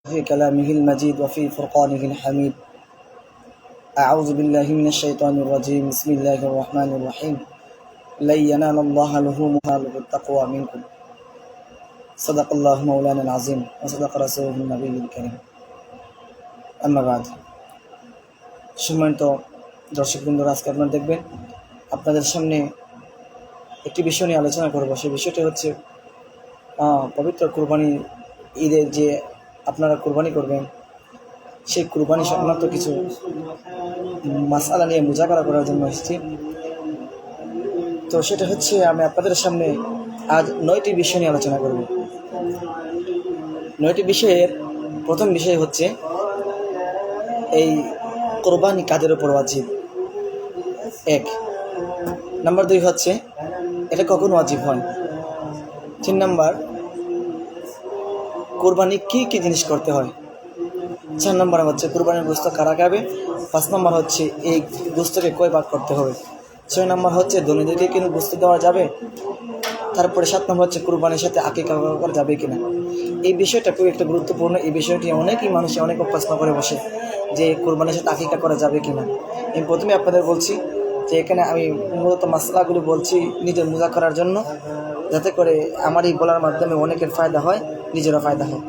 في كلامه المجيد وفي فرقانه الحميد. أعوذ بالله من الشيطان الرجيم. بسم الله الرحمن الرحيم. لن ينال الله لحومها بالتقوى منكم. صدق الله مولانا العظيم وصدق رسوله النبي الكريم. أما بعد, সম্মানিত দর্শকবৃন্দরা, আজকে আপনারা দেখবেন আপনাদের সামনে একটি বিষয় নিয়ে আলোচনা করব। সেই বিষয়টি হচ্ছে পবিত্র কুরবানি ঈদের যে আপনারা কুরবানি করবেন, সেই কুরবানি সংক্রান্ত কিছু মাসআলা নিয়ে মুজাকারা করার জন্য এসেছি। তো সেটা হচ্ছে, আমি আপনাদের সামনে আজ 9টি বিষয় নিয়ে আলোচনা করব। 9টি বিষয়ের প্রথম বিষয় হচ্ছে এই কোরবানি কাদের উপর ওয়াজিব। 1 নাম্বার 2 হচ্ছে এটা কখন ওয়াজিব হয়। 3 নাম্বার, কোরবানি কি কি জিনিস করতে হয়। 4 নাম্বার হচ্ছে কোরবানির গোশত কারা খাবে। 5 নাম্বার হচ্ছে এই গোশতকে কয় ভাগ করতে হবে। 6 নাম্বার হচ্ছে ধনীদেরকে কিন্তু গোশত দেওয়া যাবে। তারপরে 7 নম্বর হচ্ছে কুরবানির সাথে আকিকা করা যাবে কিনা। এই বিষয়টা খুব একটা গুরুত্বপূর্ণ। এই বিষয়টি অনেকেই মানুষ অনেক প্রশ্ন করে বসে যে কুরবানির সাথে আকিকা করা যাবে কিনা। আমি প্রথমে আপনাদের বলছি যে এখানে আমি মূলত মাসলাগুলো বলছি নিজের মুজাকারার জন্য, যাতে করে আমার এই বলার মাধ্যমে অনেকের ফায়দা হয়, নিজেরও ফায়দা হয়।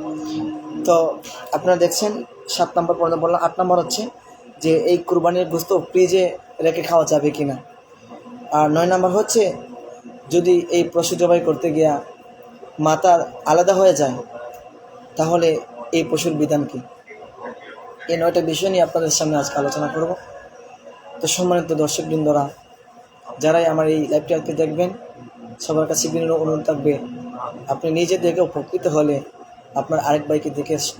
তো আপনারা দেখছেন 7 নম্বর পর্যন্ত বললাম। 8 নম্বর হচ্ছে যে এই কুরবানির গোশত ফ্রিজে রেখে খাওয়া যাবে কিনা। আর 9 নম্বর হচ্ছে যদি এই পশু জবাই করতে গিয়া মাথা আলাদা হয়ে যায়, তাহলে এই পশুর বিধান কি। এই 9টা বিষয় নিয়ে আপনাদের সামনে আজকে আলোচনা করব। তো সম্মানিত দর্শকবৃন্দরা, যারাই আমার এই লাইভটাকে দেখবেন, সবার কাছে বিনীত অনুরোধ থাকবে, আপনি নিজে দেখে উপকৃত হলে আপনার আরেক ভাইকে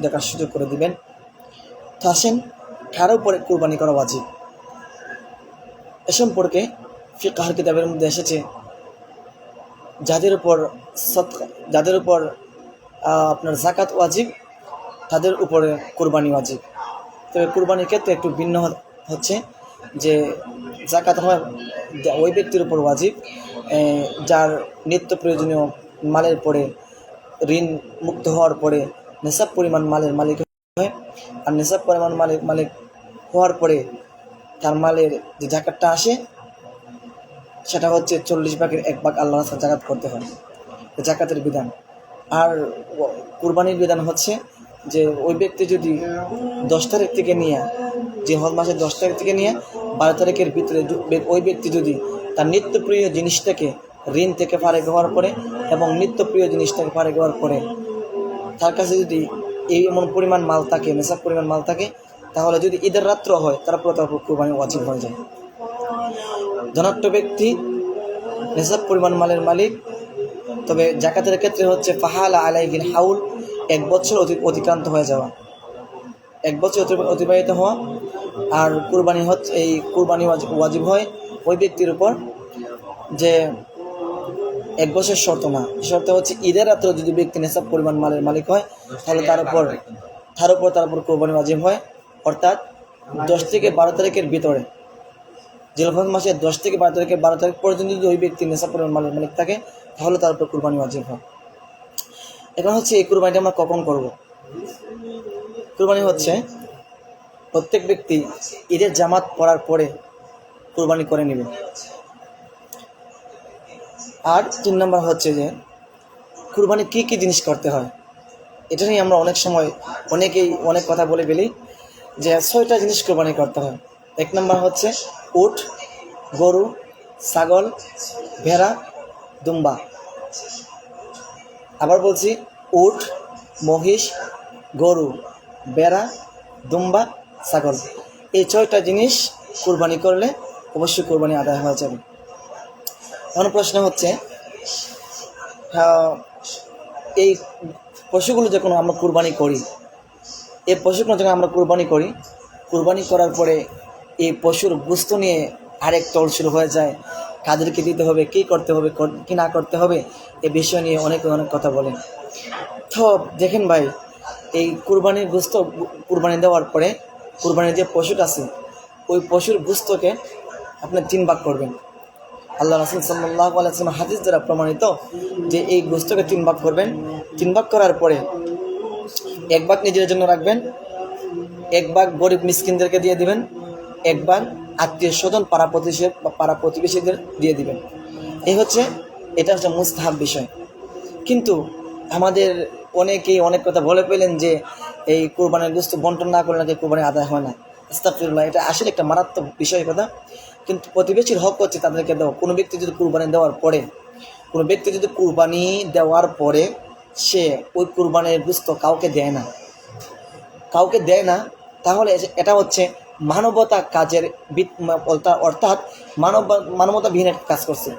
দেখার সুযোগ করে দিবেন। তো আসেন, কারো উপরে কুরবানি করা ওয়াজিব এ সম্পর্কে ফিকহের কিতাবের মধ্যে এসেছে যাদের উপর আপনার যাকাত ওয়াজিব, তাদের উপরে কুরবানি ওয়াজিব। তবে কুরবানির ক্ষেত্রে একটু ভিন্ন হচ্ছে যে যাকাত হয় ওই ব্যক্তির উপর ওয়াজিব যার নিত্য প্রয়োজনীয় মালের পরে ঋণ মুক্ত হওয়ার পরে নেশাব পরিমাণ মালের মালিক হয়। আর নেশাব পরিমাণ মালিক হওয়ার পরে তার মালের যে যাকাতটা আসে সেটা হচ্ছে 40 ভাগের 1 ভাগ আল্লাহর রাস্তায় যাকাত করতে হয়, যাকাতের বিধান। আর কুরবানির বিধান হচ্ছে যে ওই ব্যক্তি যদি 10 তারিখ থেকে নিয়ে, যে হজ মাসের 10 তারিখ থেকে নিয়ে 12 তারিখের ভিতরে ওই ব্যক্তি যদি তার নিত্যপ্রিয় জিনিস থেকে, ঋণ থেকে ফারেক হওয়ার পরে এবং নিত্যপ্রিয় জিনিস থেকে ফারেক হওয়ার পরে তার কাছে যদি এই এমন পরিমাণ মাল থাকে, নেশাব পরিমাণ মাল থাকে, তাহলে যদি ঈদের রাত্র হয় তারপর কুরবানি ওয়াজিব হয়ে যায়। ধনাঢ্য ব্যক্তি নেশাব পরিমাণ মালের মালিক, তবে যাকাতের ক্ষেত্রে হচ্ছে ফাহালা আলাইহিল হাউল, 1 বছর অতিক্রান্ত হয়ে যাওয়া, 1 বছর অতিবাহিত হওয়া। আর কুরবানি হচ্ছে এই কুরবানি ওয়াজিব হয় ওই ব্যক্তির উপর যে 1 বছর শর্ত না, শর্ত হচ্ছে ঈদের রাত্রে যদি ব্যক্তি নেশাব পরিমাণ মালের মালিক হয়, তাহলে তার উপর কুরবানি ওয়াজিব হয়। অর্থাৎ 10 থেকে 12 তারিখের ভিতরে, জিলহজ মাসের 10 থেকে 12 তারিখ পর্যন্ত যদি ওই ব্যক্তি নেশাব পরিমাণ মালের মালিক থাকে, তাহলে তার উপর কুরবানি ওয়াজিব হয়। এখন হচ্ছে এই কুরবানিটা আমরা কখন করব। কুরবানি হচ্ছে প্রত্যেক ব্যক্তি ঈদের জামাত পড়ার পরে কুরবানি করে নেবে। আর 3 নম্বর হচ্ছে যে কুরবানি কি কি জিনিস করতে হয়। এটা নিয়ে আমরা অনেক সময় অনেক কথা বলে ফেলি যে 6টা জিনিস কুরবানি করতে হয়। 1 নম্বর হচ্ছে উট, গরু, ছাগল, ভেড়া, দুম্বা। আবার বলছি, উট, মহিষ, গরু, ভেড়া, দুম্বা, ছাগল। এই 6টা জিনিস কুরবানি করলে অবশ্যই কুরবানি আদায় হয়ে যাবে। এখন প্রশ্ন হচ্ছে, এই পশুগুলো যখন আমরা কুরবানি করি, এই পশুগুলো যখন আমরা কুরবানি করি, কুরবানি করার পরে এই পশুর গোশত নিয়ে আরেক তল শুরু হয়ে যায়। কাদেরকে দিতে হবে, কী করতে হবে, কী না করতে হবে, এ বিষয় নিয়ে অনেক কথা বলেন। তো দেখেন ভাই, এই কুরবানির গোশত কুরবানি দেওয়ার পরে কুরবানির যে পশুটা আছে, ওই পশুর গোশতকে আপনি 3 ভাগ করবেন। আল্লাহ রাসূল সাল্লাল্লাহু আলাইহি ওয়াসাল্লাম হাদিস দ্বারা প্রমাণিত যে এই গোশতকে 3 ভাগ করবেন। 3 ভাগ করার পরে এক ভাগ নিজের জন্য রাখবেন, এক ভাগ গরিব মিসকিনদেরকে দিয়ে দিবেন, এক ভাগ আত্মীয় স্বজন পাড়া প্রতিবেশীদের দিয়ে দিবেন। এটা হচ্ছে মুস্তাহাব বিষয়। কিন্তু আমাদের অনেকেই অনেক কথা বলে পেলেন যে এই কোরবানির গোশত বন্টন না করলে নাকি কোরবানি আদায় হয় না। আস্তাগফিরুল্লাহ, এটা আসলে একটা মারাত্মক বিষয় কথা। কিন্তু প্রতিবেশীর হক হচ্ছে তাদেরকে দেওয়া। কোনো ব্যক্তি যদি কুরবানি দেওয়ার পরে সে ওই কুরবানির গোশত কাউকে দেয় না, তাহলে এটা হচ্ছে মানবতা কাজের অর্থাৎ মানবতাবিহীন একটা কাজ করছে।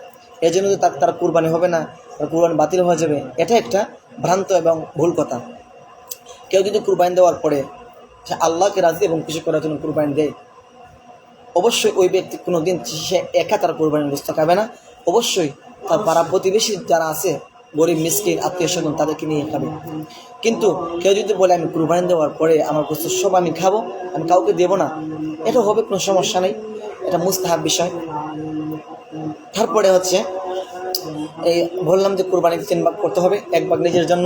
এই জন্য তার কুরবানি হবে না, তার কুরবানি বাতিল হয়ে যাবে। এটা একটা ভ্রান্ত এবং ভুল কথা। কেউ যদি কুরবানি দেওয়ার পরে সে আল্লাহকে রাজি এবং খুশি করার জন্য কুরবানি দেয়, অবশ্যই ওই ব্যক্তি কোনো দিন সে একা তার কুরবানির গোশত খাবে না, অবশ্যই তার পাড়া প্রতিবেশী যারা আছে, গরিব মিসকিন আত্মীয় স্বজন, তাদেরকে নিয়ে খাবে। কিন্তু কেউ যদি বলে আমি কুরবানি দেওয়ার পরে আমার গোশত সব আমি খাবো, আমি কাউকে দেবো না, এটা হবে, কোনো সমস্যা নেই, এটা মুস্তাহাব বিষয়। তারপরে এই বললাম যে কুরবানি 3 ভাগ করতে হবে, এক ভাগ নিজের জন্য,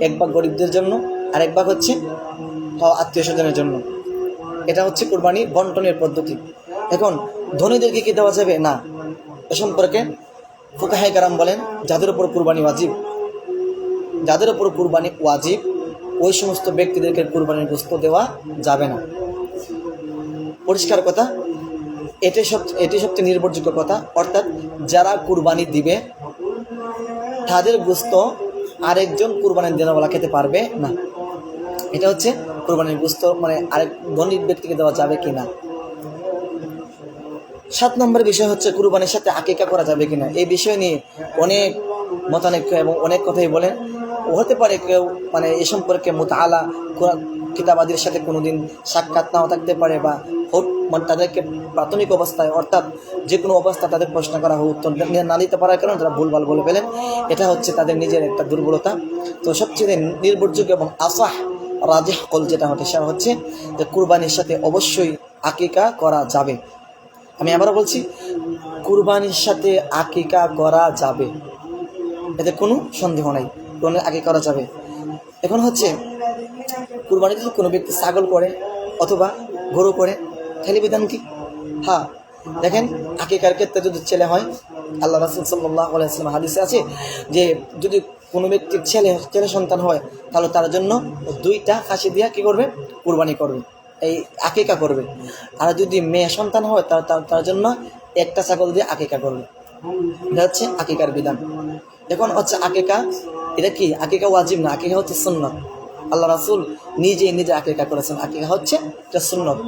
এক ভাগ গরিবদের জন্য, আর এক ভাগ আত্মীয় স্বজনের জন্য। এটা হচ্ছে কুরবানি বন্টনের পদ্ধতি। এখন ধনীদেরকে কি দেওয়া যাবে না, এ সম্পর্কে ফুকাহায়ে কেরাম বলেন যাদের উপর কুরবানি ওয়াজিব ওই সমস্ত ব্যক্তিদেরকে কুরবানির গোশত দেওয়া যাবে না। পরিষ্কার কথা, এটি সবচেয়ে নির্ভরযোগ্য কথা। অর্থাৎ যারা কুরবানি দিবে তাদের গোশত আরেকজন কুরবানি দেওয়ালা খেতে পারবে না। এটা হচ্ছে কুরবানির গোশত আরেক ধনী ব্যক্তিকে দেওয়া যাবে কিনা। 7 নম্বর বিষয় হচ্ছে কুরবানির সাথে আকিকা করা যাবে কিনা। এই বিষয় নিয়ে অনেক মতানৈক্য এবং অনেক কথাই বলেন। হতে পারে কেউ এ সম্পর্কে মুতাআলা কিতাবাদির সাথে কোনোদিন সাক্ষাৎ নাও থাকতে পারে, বা তাদেরকে প্রাথমিক অবস্থায় অর্থাৎ যে কোনো অবস্থা তাদের প্রশ্ন করা হোক, উত্তর না দিতে পারার কারণে তারা ভুলভাল বলে ফেলেন। এটা হচ্ছে তাদের নিজের একটা দুর্বলতা। তো সবচেয়ে নির্ভরযোগ্য এবং আসাহ রাজিহ কল যেটা সেটা হচ্ছে যে কুরবানির সাথে অবশ্যই আকিকা করা যাবে। আমি আবারও বলছি, কুরবানির সাথে আকিকা করা যাবে, এতে কোনো সন্দেহ নাই, আকিকা করা যাবে। এখন কুরবানি যদি কোনো ব্যক্তি ছাগল করে অথবা গরু করে, তাহলে বিধান কি? হ্যাঁ, দেখেন, আকিকার ক্ষেত্রে যদি ছেলে হয়, আল্লাহ রাসূল সাল্লাল্লাহু আলাইহি ওয়াসাল্লাম হাদিসে আছে যে যদি কোনো ব্যক্তির ছেলে সন্তান হয়, তাহলে তার জন্য 2টা খাসি দিয়া কি করবে? কুরবানি করবে, এই আকিকা করবে। আর যদি মেয়ে সন্তান হয় তার জন্য 1টা ছাগল দিয়ে আকিকা করবে। এটা হচ্ছে আকিকার বিধান। এখন আকিকা, এটা কি? আকিকা ওয়াজিব না, আকিকা হচ্ছে সুন্নাত। আল্লাহ রাসূল নিজে আকিকা করেছেন, আকিকা হচ্ছে এটা সুন্নত।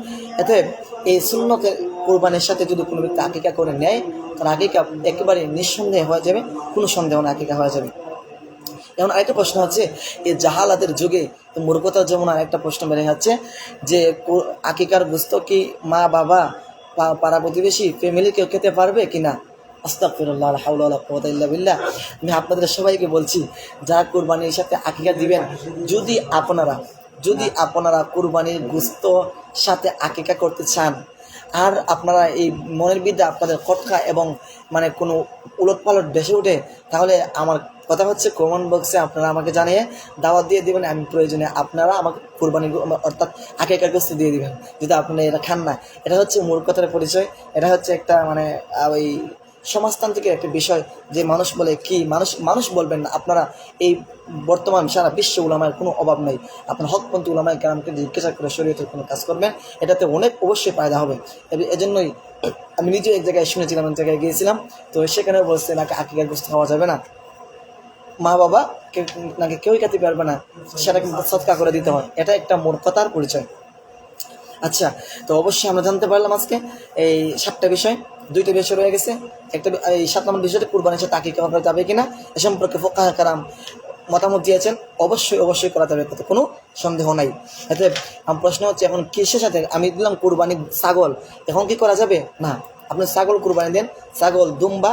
এতে এই সুন্নতের কুরবানির সাথে যদি কোনো ব্যক্তি আকিকা করে নেয়, তার আকিকা একেবারে নিঃসন্দেহে হয়ে যাবে, কোনো সন্দেহ না, আকিকা হয়ে যাবে। এখন আরেকটা প্রশ্ন হচ্ছে, এই জাহালাতের যুগে মূর্খতার যেমন আরেকটা প্রশ্ন বেড়ে যাচ্ছে যে আকিকার গোশত কি মা বাবা পাড়া প্রতিবেশী ফ্যামিলি কেউ খেতে পারবে কিনা? আস্তাগফিরুল্লাহ, লা হাওলা ওয়ালা কুওয়াতা ইল্লা বিল্লাহ। আমি আপনাদের সবাইকে বলছি, যারা কুরবানির সাথে আকিকা দিবেন, যদি আপনারা কুরবানির গোশত সাথে আকিকা করতে চান, আর আপনারা এই মনের বিদ্যা আপনাদের খটকা এবং কোনো উলটপালট ভেসে ওঠে, তাহলে আমার কথা হচ্ছে কমেন্ট বক্সে আপনারা আমাকে জানিয়ে দাওয়াত দিয়ে দিবেন। আমি প্রয়োজনে আপনারা আমাকে কুরবানি অর্থাৎ আকিকার গোশত দিয়ে দিবেন, যদি আপনারা এটা খান না। এটা হচ্ছে মূর্খতার পরিচয়। এটা হচ্ছে একটা ওই সমাজতান্ত্রিকের একটা বিষয় যে মানুষ বলে কি, মানুষ বলবেন না। আপনারা এই বর্তমান সারা বিশ্ব উলামার কোনো অভাব নেই, আপনার হকপন্থী উলামায়ে কেরামকে জিজ্ঞাসা করে শরীয়তের কোনো কাজ করবেন, এটাতে অনেক অবশ্যই ফায়দা হবে। এজন্যই আমি নিজেও এক জায়গায় শুনেছিলাম, এক জায়গায় গিয়েছিলাম, তো সেখানেও বলছে নাকি আকিকার গোশত খাওয়া যাবে না, মা বাবা নাকি কেউই খেতে পারবে না, সেটা কিন্তু সদকা করে দিতে হয়। এটা একটা মূর্খতার পরিচয়। আচ্ছা, তো অবশ্যই আমরা জানতে পারলাম আজকে এই 7টা বিষয়, 2টা বিষয় রয়ে গেছে। একটা এই 7 নম্বর বিষয়টা কুরবানির সাথে আকিকা করা যাবে কিনা, এ সম্পর্কে ফুকাহায়ে কেরাম মতামত দিয়েছেন। অবশ্যই করা যাবে, তাতে কোনো সন্দেহ নাই। এতে আমার প্রশ্ন হচ্ছে, এখন কিসের সাথে আমি দিলাম কুরবানি ছাগল, এখন কি করা যাবে? না, আপনি ছাগল কুরবানি দেন, ছাগল, দুম্বা,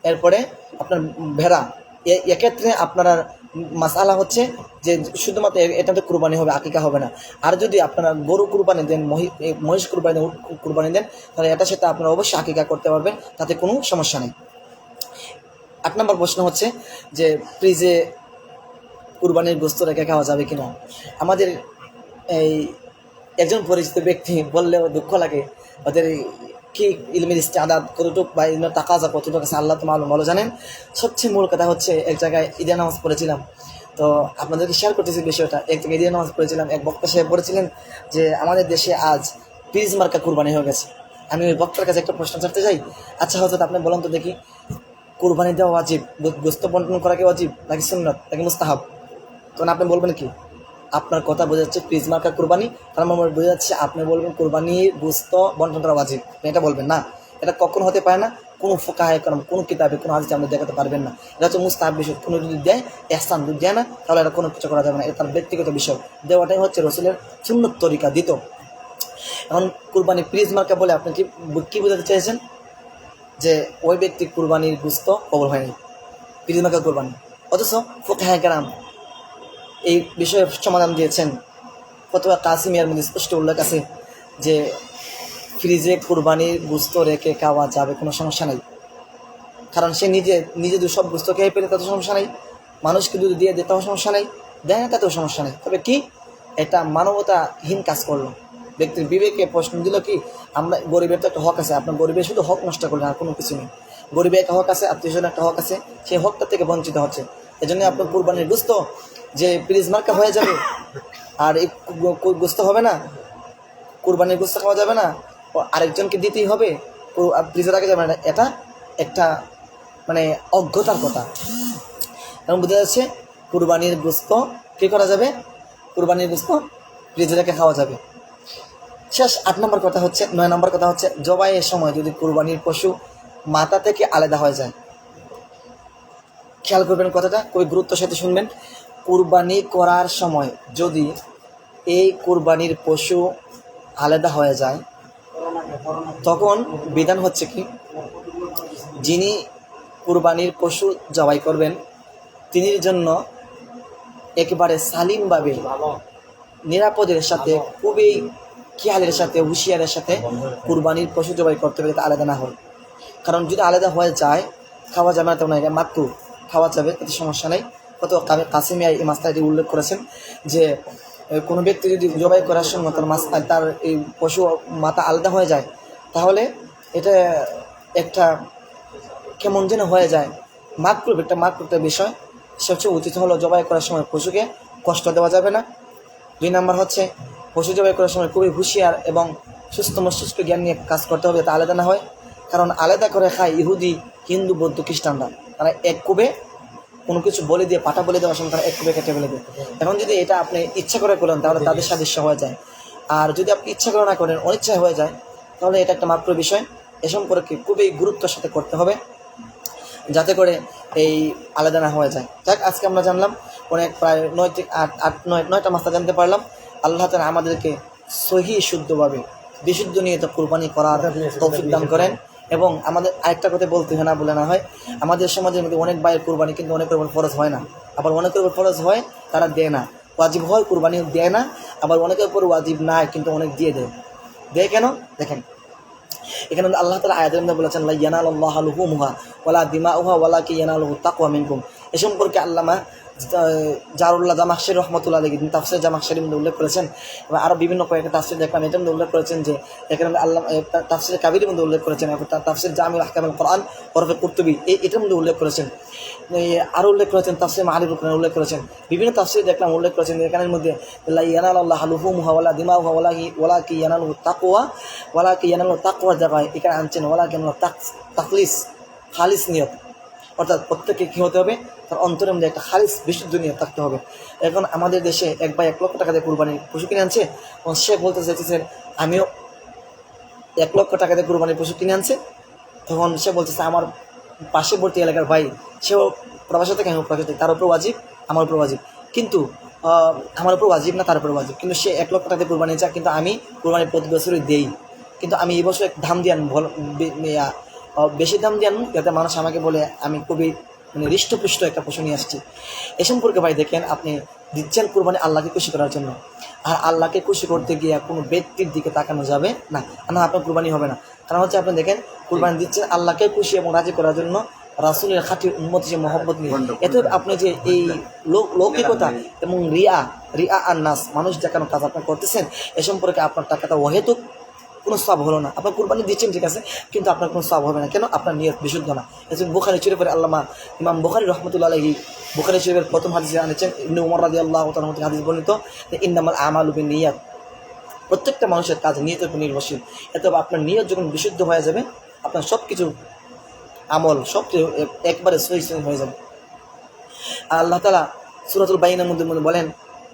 এরপরে আপনার ভেড়া। এক্ষেত্রে আপনার মাসআলা হচ্ছে যে শুধুমাত্র এটাতে কুরবানি হবে, আকিকা হবে না। আর যদি আপনারা গরু কুরবানি দেন, মহিষ কুরবানি দেন, তাহলে এটা সেটা আপনারা অবশ্যই আকিকা করতে পারবেন, তাতে কোনো সমস্যা নেই। 8 নম্বর প্রশ্ন হচ্ছে যে ফ্রিজে কুরবানির গোস্ত রেখে খাওয়া যাবে কিনা। আমাদের এই একজন পরিচিত ব্যক্তি বললেও দুঃখ লাগে, ওদের কি ইলমের ইস্তেআদাত কতটুকু বা ইলমের তাকাজা কতটুকু আছে আল্লাহ তো মালুম, ভালো জানেন। সবচেয়ে মূল কথা হচ্ছে, এক জায়গায় ঈদের নামাজ পড়েছিলাম, তো আপনাদেরকে শেয়ার করতেছি বিষয়টা। এক জায়গায় ঈদের নামাজ পড়েছিলাম, এক বক্তা সাহেব বলেছিলেন যে আমাদের দেশে আজ পিস মার্কা কুরবানি হয়ে গেছে। আমি ওই বক্তার কাছে একটা প্রশ্ন জানতে চাই, আচ্ছা হযরত আপনি বলুন তো দেখি, কুরবানি দেওয়া ওয়াজিব, গোস্ত বন্টন করা কি ওয়াজিব নাকি সুন্নাত নাকি মুস্তাহাব? তখন আপনি বলবেন কি? আপনার কথা বোঝা যাচ্ছে পিস মার্কা কুরবানি, তার মানে বোঝা যাচ্ছে আপনি বলবেন কুরবানির গোস্ত বন্টন করা ওয়াজিব, আপনি এটা বলবেন না। এটা কখনো হতে পারে না, কোনো ফুকাহে কারণ কোনো কিতাবে কোনো হাদিসে আপনি দেখাতে পারবেন না। এটা হচ্ছে মুস্তাহাব বিষয়। কোনো যদি দেয় ইহসান, যদি দেয় না তাহলে এটা কোনো কিছু করা যাবে না, এটা তার ব্যক্তিগত বিষয়। দেওয়াটাই হচ্ছে রসুলের সুন্নত তরিকা দিত। এখন কুরবানি পিস মার্কা বলে আপনি কি বোঝাতে চেয়েছেন? যে ওই ব্যক্তি কুরবানির গোস্ত কবুল হয়নি, পিস মার্কা কুরবানি। অথচ ফুকাহে কেরাম এই বিষয়ে সমাধান দিয়েছেন। ফতোয়া কাসিমিয়ার মধ্যে স্পষ্ট উল্লেখ আছে যে ফ্রিজে কুরবানির গোস্ত রেখে খাওয়া যাবে, কোনো সমস্যা নেই। কারণ সে নিজে যদি সব গোস্ত খেয়ে পেলে তাতেও সমস্যা নেই, মানুষকে যদি দিয়ে দিতেও সমস্যা নেই, দেয় না তাতেও সমস্যা নেই। তবে কি, এটা মানবতাহীন কাজ করলো। ব্যক্তির বিবেকে প্রশ্ন দিল কি, আমরা গরিবের তো একটা হক আছে, আপনার গরিবের শুধু হক নষ্ট করলেন, আর কোনো কিছু নেই। গরিবের একটা হক আছে, আত্মীয় স্বজনের একটা হক আছে, সেই হকটা থেকে বঞ্চিত হচ্ছে। এই জন্য আপনার কুরবানির গোস্ত যে পিস মার্কা হয়ে যাবে, আর এই গোস্ত হবে না, কুরবানির গোস্ত খাওয়া যাবে না, আরেকজনকে দিতেই হবে, ফ্রিজে রাখা যাবে না, এটা একটা মানে অজ্ঞতার কথা। এবং বোঝা যাচ্ছে কুরবানির গোস্ত কী করা যাবে, কুরবানির গোস্ত ফ্রিজে রেখে খাওয়া যাবে। শেষ 8 নম্বর কথা হচ্ছে, 9 নম্বর কথা হচ্ছে, জবাইয়ের সময় যদি কুরবানির পশু মাথা থেকে আলাদা হয়ে যায়। খেয়াল করবেন কথাটা, খুবই গুরুত্বের সাথে শুনবেন। কুরবানি করার সময় যদি এই কুরবানির পশু আলাদা হয়ে যায়, তখন বিধান হচ্ছে কি, যিনি কুরবানির পশু জবাই করবেন তিনির জন্য একেবারে সালিমভাবে নিরাপদের সাথে, খুবই খেয়ালের সাথে, হুঁশিয়ারের সাথে কুরবানির পশু জবাই করতে হবে, যাতে আলাদা না হয়। কারণ যদি আলাদা হয়ে যায় খাওয়া যাবে না, তেমন মাত্র খাওয়া যাবে, এতে সমস্যা নেই। কত কাসিমিয়া এই মাসলাটি উল্লেখ করেছেন যে কোনো ব্যক্তি যদি জবাই করার সময় তার এই পশু মাথা আলাদা হয়ে যায়, তাহলে এটা একটা কেমন যেন হয়ে যায়, মাকরুহ বিষয়। সবচেয়ে উচিত হলো জবাই করার সময় পশুকে কষ্ট দেওয়া যাবে না। 2 নম্বর হচ্ছে, পশু জবাই করার সময় খুবই হুঁশিয়ার এবং সুস্থ মস্তিষ্ক জ্ঞান নিয়ে কাজ করতে হবে, যাতে আলাদা না হয়। কারণ আলাদা করে খায় ইহুদি, হিন্দু, বৌদ্ধ, খ্রিস্টানরা। তারা এক কুবে কোনো কিছু বলে দিয়ে, পাটা বলে দেওয়ার সময় তারা এক কুবে কেটে ফেলে দেয়। এখন যদি এটা আপনি ইচ্ছা করে করেন তাহলে তাদের সাদৃশ্য হয়ে যায়, আর যদি আপনি ইচ্ছা করে না করেন, অনিচ্ছায় হয়ে যায়, তাহলে এটা একটা মাত্র বিষয়। এ সম্পর্কে খুবই গুরুত্বের সাথে করতে হবে, যাতে করে এই আলাদা না হয়ে যায়। যাক, আজকে আমরা জানলাম অনেক, প্রায় 9টা মাসলা জানতে পারলাম। আল্লাহ তাআলা আমাদেরকে সহি শুদ্ধভাবে বিশুদ্ধ নিয়তে কুরবানি করার তৌফিক দান করেন। এবং আমাদের আরেকটা কথা বলতে হয় না, বলে না হয়, আমাদের সমাজের মধ্যে অনেক ভাইয়ের কুরবানি কিন্তু অনেকের উপর ফরজ হয় না, আবার অনেকের উপর ফরজ হয় তারা দেয় না, ওয়াজিব হয় কুরবানি দেয় না, আবার অনেকের উপর ওয়াজিব নাই কিন্তু অনেক দিয়ে দেয় কেন? দেখেন, এখানে আল্লাহ তাআলা আয়াতের মধ্যে বলেছেন, লা ইয়ানালুল্লাহু লুহুমুহা ওয়ালা দিমাউহা ওয়ালাকিন ইয়ানালুহু তাকওয়া মিনকুম। এ সম্পর্কে আল্লামা জারুল্লাহ জামাখশরী রাহমাতুল্লাহ আলাইহি তাফসীর জামাখশরীর মধ্যে উল্লেখ করেছেন, এবং আরও বিভিন্ন কয়েকটা তাফসীর দেখলাম, এটার মধ্যে উল্লেখ করেছেন যে এখানে আল্লাহ তাফসীর কাবীরের মধ্যে উল্লেখ করেছেন, এবং তাফসীর জামিউল আহকামুল কোরআন ওরফে কুরতুবী এটার মধ্যে উল্লেখ করেছেন, আরও উল্লেখ করেছেন তাফসীর মাআরিফুল কোরআন উল্লেখ করেছেন, বিভিন্ন তাফসীর দেখলাম উল্লেখ করেছেন। এখানের মধ্যে লা ইয়ানালুল্লাহু লুহুমুহা ওয়ালা দিমাউহা ওয়ালাকিন ইয়ানালুহু তাকওয়া জায়গায় এখানে আনছেন ওয়ালাকিন তাখলিস, খালিস নিয়ত, অর্থাৎ প্রত্যেককে কী হতে হবে, তার অন্তরের মধ্যে একটা খালিস বিশুদ্ধ নিয়ত থাকতে হবে। এখন আমাদের দেশে এক ভাই 1 লক্ষ টাকা দিয়ে কুরবানির পশু কিনে আনছে, এবং সে বলতে চাইতেছেন আমিও 1 লক্ষ টাকা দিয়ে কুরবানির পশু কিনে আনছে। তখন সে বলতেছে আমার পার্শ্ববর্তী এলাকার ভাই, সেও প্রবাসী থেকে, আমি প্রবাসী, তার উপর ওয়াজিব, আমার উপর ওয়াজিব, কিন্তু আমার উপর ওয়াজিব না, তার উপর ওয়াজিব, কিন্তু সে 1 লক্ষ টাকা দিয়ে কুরবানি চায়, কিন্তু আমি কুরবানি প্রতি বছরই দেই, কিন্তু আমি এই বছর দাম দিয়ে আনবো, বেশি দাম দিয়ে আনবো, যাতে মানুষ আমাকে বলে আমি খুবই হৃষ্টপুষ্ট একটা পশু নিয়ে আসছি। এ সম্পর্কে ভাই দেখেন, আপনি দিচ্ছেন কুরবানি আল্লাহকে খুশি করার জন্য, আর আল্লাহকে খুশি করতে গিয়ে কোনো ব্যক্তির দিকে তাকানো যাবে না, আপনার কুরবানি হবে না। কারণ হচ্ছে আপনি দেখেন, কুরবানি দিচ্ছেন আল্লাহকে খুশি এবং রাজি করার জন্য, রাসূলের খাঁটি উম্মত যে মহব্বত নিয়ে, এতে আপনি যে এই লৌকিকতা এবং রিয়া আর নাস, মানুষ দেখানো কাজ আপনি করতেছেন, এ সম্পর্কে আপনার টাকাটা অহেতুক কোনো সওয়াব হলো না। আপনার কুরবানি দিচ্ছেন ঠিক আছে, কিন্তু আপনার কোনো সওয়াব হবে না। কেন? আপনার নিয়ত বিশুদ্ধ না। এজন্য বুখারী শরীফের আল্লামা ইমাম বুখারী রাহমাতুল্লাহি আলাইহি বুখারী শরীফের প্রথম হাদিসে আনেছেন, ইবনে উমর রাদিয়াল্লাহু তাআলা থেকে হাদিস বর্ণিত যে ইন্নামাল আমালু বিন্নিয়াত, প্রত্যেকটা মানুষের কাজ নিয়তের উপর নির্ভরশীল। এতে আপনার নিয়ত যখন বিশুদ্ধ হয়ে যাবে, আপনার সব কিছু আমল সব কিছু একবারে সহি হয়ে যাবে। আর আল্লাহ তাআলা সূরাতুল বাইনার মধ্যে বলেন,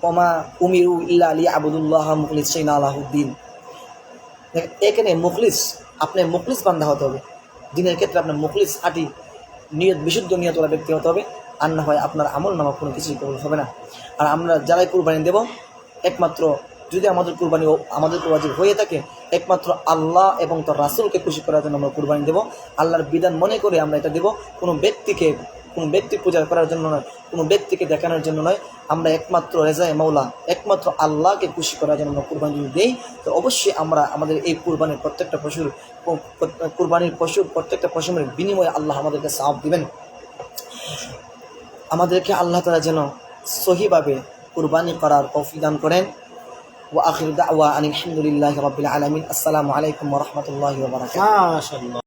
ওমা উমিরু ইল্লা লিয়াবুদুল্লাহ মুখলিসিনা লাহুদ্দিন। এখানে মুখলিস, আপনি মুখলিস বান্দা হতে হবে। দিনের ক্ষেত্রে আপনার মুখলিস খাঁটি নিয়ত বিশুদ্ধ নিয়তওয়ালা ব্যক্তি হতে হবে, আর না হয় আপনার আমল নামা কোনো কিছুই কবুল হবে না। আর আমরা যারাই কুরবানি দেব, একমাত্র যদি আমাদের কুরবানি ওয়াজিব হয়ে থাকে, একমাত্র আল্লাহ এবং তার রাসূলকে খুশি করার জন্য আমরা কুরবানি দেব। আল্লাহর বিধান মনে করে আমরা এটা দেব, কোনো ব্যক্তি পূজা করার জন্য নয়, কোনো ব্যক্তিকে দেখানোর জন্য নয়। আমরা একমাত্র রেজায়ে মাওলা, একমাত্র আল্লাহকে খুশি করার জন্য আমরা কুরবানি যদি দেই, তো অবশ্যই আমরা আমাদের এই কুরবানির প্রত্যেকটা পশুর বিনিময়ে আল্লাহ আমাদেরকে সওয়াব দিবেন। আমাদেরকে আল্লাহ তাআলা যেন সহিভাবে কুরবানি করার তৌফিক দান করেন। ওয়া আখিরু দাওয়া আনিল হামদুলিল্লাহি রাব্বিল আলামিন। আসসালামু আলাইকুম ওয়া রাহমাতুল্লাহি ওয়া বারাকাতুহু। মাশাআল্লাহ।